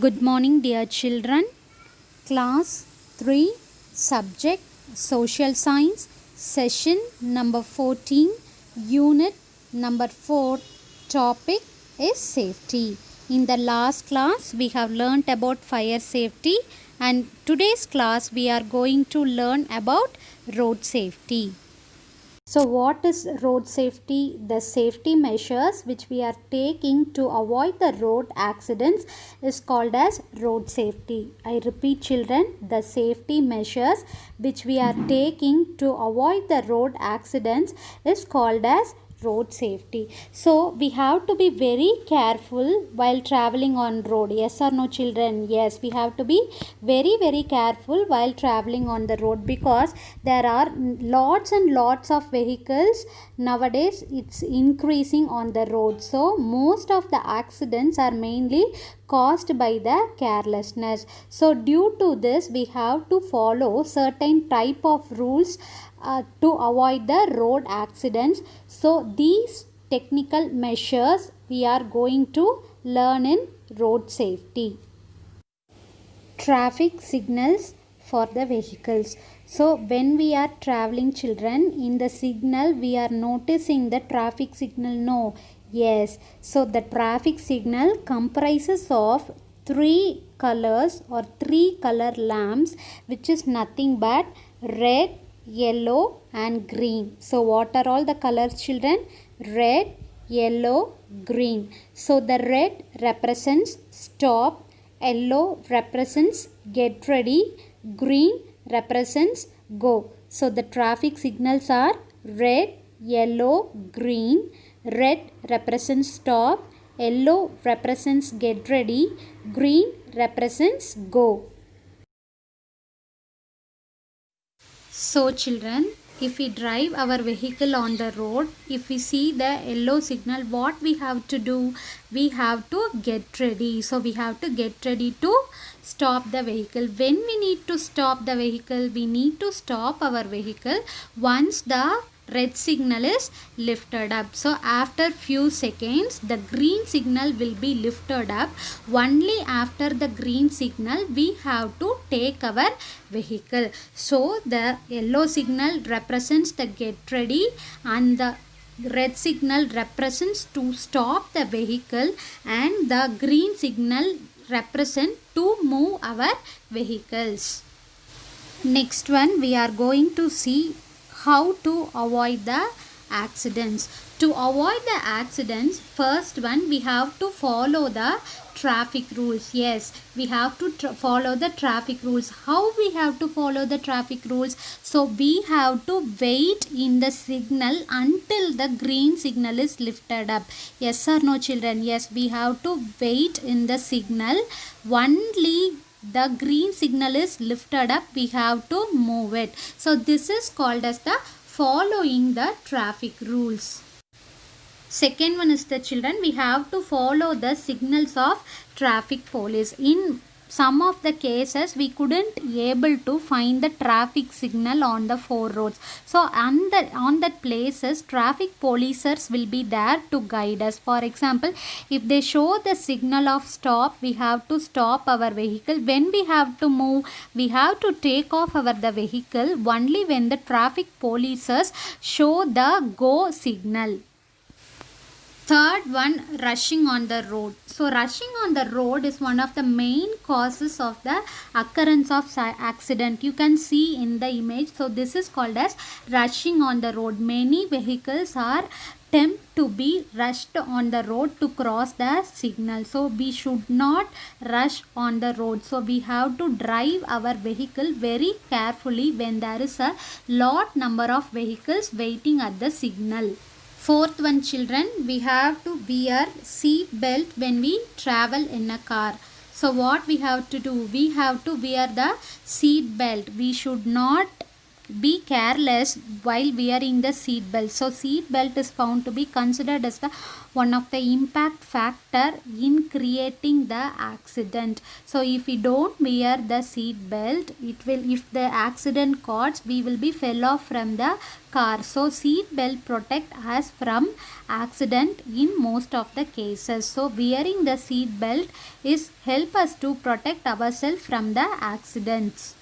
Good morning, dear children. Class 3, Subject Social Science, Session number 14, Unit number 4. Topic is Safety. In the last class, we have learnt about fire safety, and today's class we are going to learn about road safety. So what is road safety? The safety measures which we are taking to avoid the road accidents is called as road safety. I repeat children, the safety measures which we are taking to avoid the road accidents is called as road safety. So we have to be very careful while traveling on road. Yes or no children? Yes, we have to be very careful while traveling on the road, because there are lots and lots of vehicles nowadays. It's increasing on the road, so most of the accidents are mainly caused by the carelessness. So due to this, we have to follow certain type of rules to avoid the road accidents. So these technical measures we are going to learn in road safety. Traffic signals for the vehicles. So when we are traveling children, in the signal we are noticing the traffic signal. No, yes. So the traffic signal comprises of three colors or three color lamps, which is nothing but red, yellow and green. So what are all the colors children? Red, yellow, green. So the red represents stop, yellow represents get ready, green represents go. So the traffic signals are red, yellow, green. Red represents stop, yellow represents get ready, green represents go. So children, if we drive our vehicle on the road, if we see the yellow signal, what we have to do? We have to get ready. So we have to get ready to stop the vehicle. When we need to stop the vehicle, we need to stop our vehicle once the red signal is lifted up. So after few seconds, the green signal will be lifted up. Only after the green signal we have to take our vehicle. So the yellow signal represents the get ready, and the red signal represents to stop the vehicle, and the green signal represent to move our vehicles. Next one, we are going to see how to avoid the accidents. To avoid the accidents, first one, we have to follow the traffic rules. Yes, we have to follow the traffic rules. How we have to follow the traffic rules? So we have to wait in the signal until the green signal is lifted up. Yes or no children? Yes, we have to wait in the signal. Only the green signal is lifted up, we have to move it. So this is called as the following the traffic rules. Second one is the children, we have to follow the signals of traffic police. In some of the cases we couldn't able to find the traffic signal on the four roads. So on that places, traffic policers will be there to guide us. For example, if they show the signal of stop, we have to stop our vehicle. When we have to move, we have to take off the vehicle only when the traffic policers show the go signal. Third one, rushing on the road. So rushing on the road is one of the main causes of the occurrence of accident. You can see in the image. So this is called as rushing on the road. Many vehicles are tempted to be rushed on the road to cross the signal. So we should not rush on the road. So we have to drive our vehicle very carefully when there is a lot number of vehicles waiting at the signal. Fourth one children, we have to wear seat belt when we travel in a car. So what we have to do? We have to wear the seat belt. We should not be careless while wearing the seat belt. So seat belt is found to be considered as the one of the impact factor in creating the accident. So if we don't wear the seat belt, it will, if the accident causes, we will be fell off from the car. So seat belt protect us from accident in most of the cases. So wearing the seat belt is help us to protect ourselves from the accidents.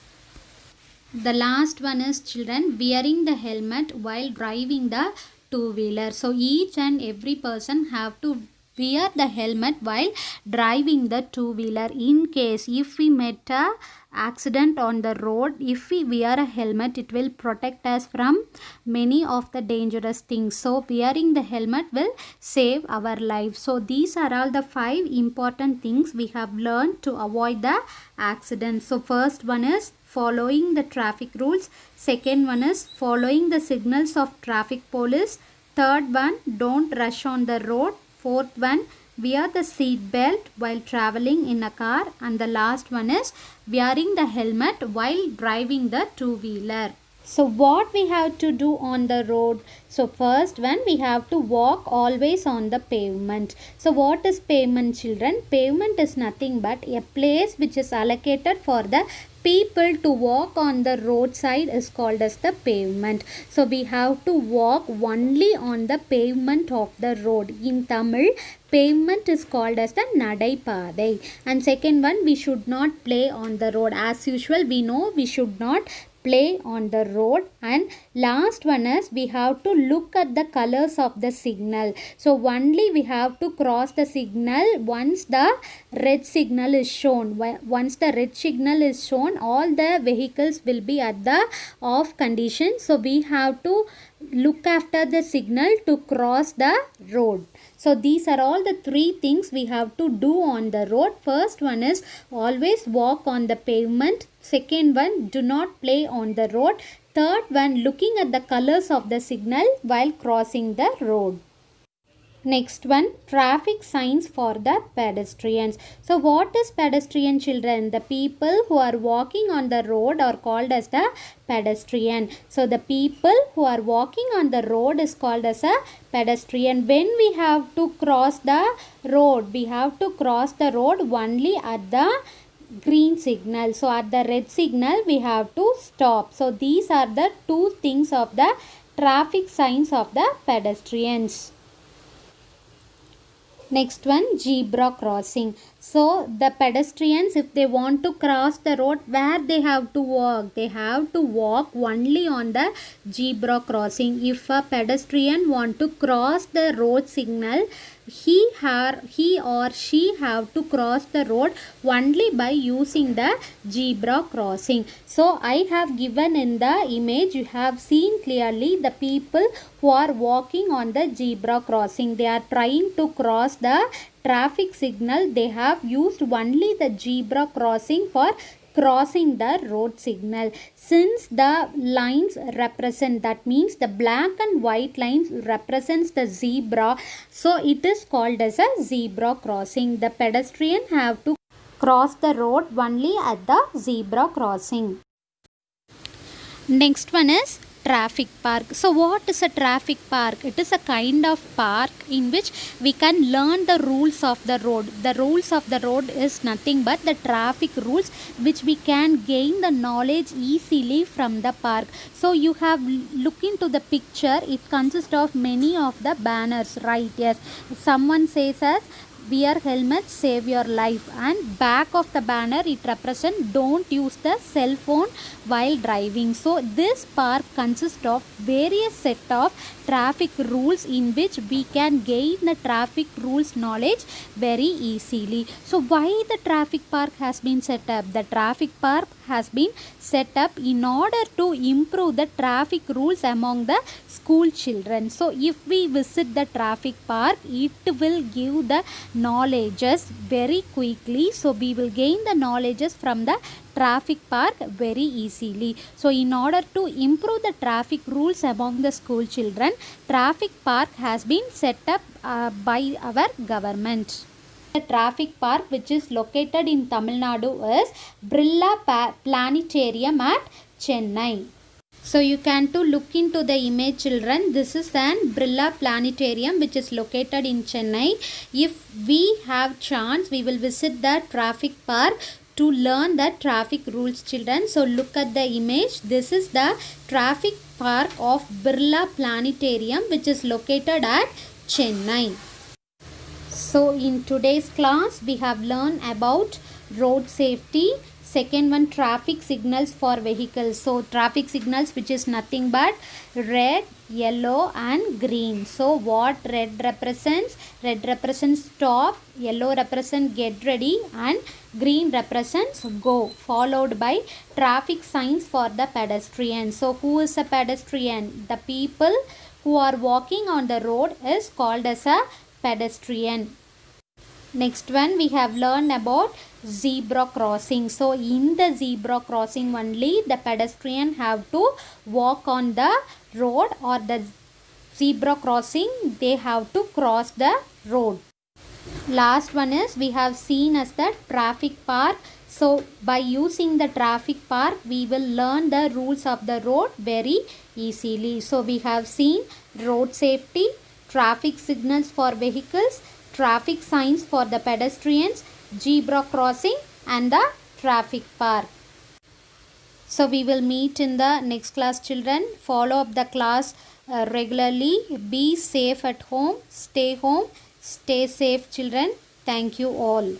The last one is children wearing the helmet while driving the two-wheeler. So each and every person have to wear the helmet while driving the two-wheeler. In case if we met a accident on the road, if we wear a helmet, it will protect us from many of the dangerous things. So wearing the helmet will save our life. So these are all the 5 important things we have learned to avoid the accident. So first one is following the traffic rules. Second one is following the signals of traffic police. Third one, don't rush on the road. Fourth one, wear the seat belt while traveling in a car. And the last one is wearing the helmet while driving the two-wheeler. So what we have to do on the road? So first one, we have to walk always on the pavement. So what is pavement, children? Pavement is nothing but a place which is allocated for the people to walk on the roadside is called as the pavement. So we have to walk only on the pavement of the road. In Tamil, pavement is called as the Nadai Padai. And second one, we should not play on the road. As usual, we know we should not play on the road. And last one is we have to look at the colors of the signal. So only we have to cross the signal once the red signal is shown. Once the red signal is shown, all the vehicles will be at the off condition. So we have to look after the signal to cross the road. So these are all the 3 things we have to do on the road. First one is always walk on the pavement. Second one, do not play on the road. Third one, looking at the colors of the signal while crossing the road. Next one, traffic signs for the pedestrians. So what is pedestrian, children? The people who are walking on the road are called as the pedestrian. So the people who are walking on the road is called as a pedestrian. When we have to cross the road, we have to cross the road only at the green signal. So at the red signal we have to stop. So these are the 2 things of the traffic signs of the pedestrians. Next one, zebra crossing. So the pedestrians, if they want to cross the road, where they have to walk? They have to walk only on the zebra crossing. If a pedestrian want to cross the road signal, he or she have to cross the road only by using the zebra crossing. So I have given in the image, you have seen clearly the people who are walking on the zebra crossing. They are trying to cross the traffic signal. They have used only the zebra crossing for crossing the road signal. Since the lines represent, that means the black and white lines represents the zebra, so it is called as a zebra crossing. The pedestrian have to cross the road only at the zebra crossing. Next one is traffic park. So what is a traffic park? It is a kind of park in which we can learn the rules of the road. The rules of the road is nothing but the traffic rules which we can gain the knowledge easily from the park. So you have look into the picture, it consists of many of the banners, right? Yes, someone says as wear helmet, save your life, and back of the banner it represents don't use the cell phone while driving. So this park consists of various set of traffic rules in which we can gain the traffic rules knowledge very easily. So why the traffic park has been set up? The traffic park has been set up in order to improve the traffic rules among the school children. So if we visit the traffic park, it will give the knowledges very quickly. So we will gain the knowledges from the traffic park very easily. So in order to improve the traffic rules among the school children, traffic park has been set up by our government. The traffic park which is located in Tamil Nadu is Birla Planetarium at Chennai. So you can to look into the image, children. This is an Birla Planetarium which is located in Chennai. If we have chance, we will visit the traffic park to learn the traffic rules, children. So look at the image. This is the traffic park of Birla Planetarium which is located at Chennai. So in today's class we have learned about road safety. Second one, traffic signals for vehicles. So traffic signals which is nothing but red, yellow and green. So what red represents? Red represents stop, yellow represents get ready and green represents go, followed by traffic signs for the pedestrian. So who is a pedestrian? The people who are walking on the road is called as a pedestrian. Next one, we have learned about zebra crossing. So in the zebra crossing only the pedestrian have to walk on the road, or the zebra crossing they have to cross the road. Last one is we have seen as the traffic park. So by using the traffic park we will learn the rules of the road very easily. So we have seen road safety, traffic signals for vehicles, traffic signs for the pedestrians, zebra crossing and the traffic park. So we will meet in the next class, children. Follow up the class regularly. Be safe at home. Stay safe, children. Thank you all.